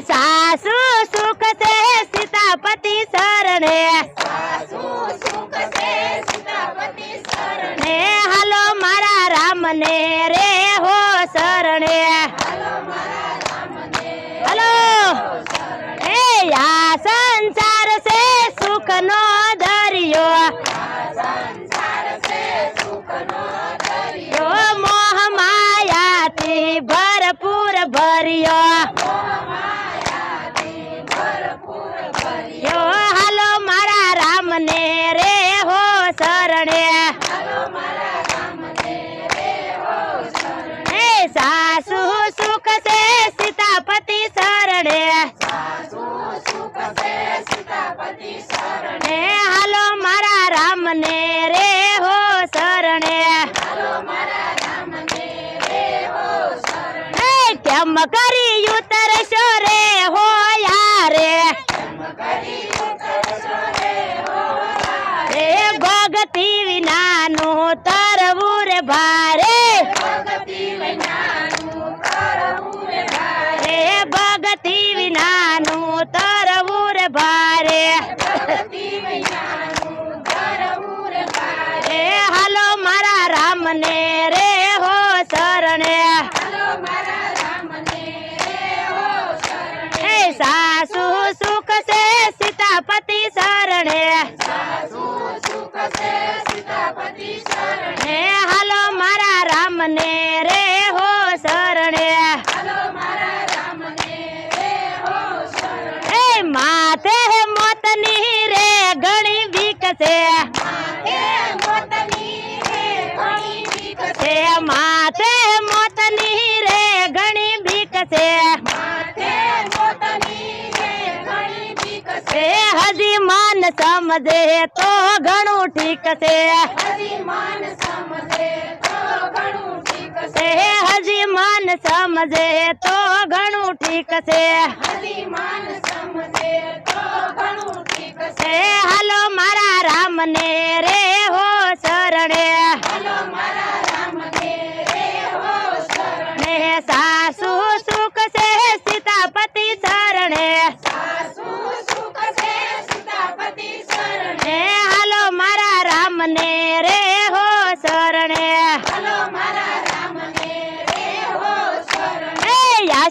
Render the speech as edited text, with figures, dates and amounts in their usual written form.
सासू सुख से सीतापति शरणे ने हालो मारा राम ने रे हो शरणे हालो या संसार से सुख नो दरियो मोह माया थी भरपूर भरियो हालो मारा राम ने रे हो शरणे सासू सुख से सीतापति शरणे हालो मारा राम ने रे हो शरणे केम करी उतरशो रे हो यारे भगती विनानु तरवू रे भारे भगती विनानु तरवू रे भारे हालो मारा राम ने रे हो शरणे सासू सुख से सीतापति शरणे हालो मारा राम ने रे हो शरणे माथे मोतनी रे गणी विकसे माथे मोतनी रे गणी विकसे हजी मान समझे तो घणु ठीक से हजी मान समझे तो घणु ठीक से हालो मारा राम ने रे हो शरणे सा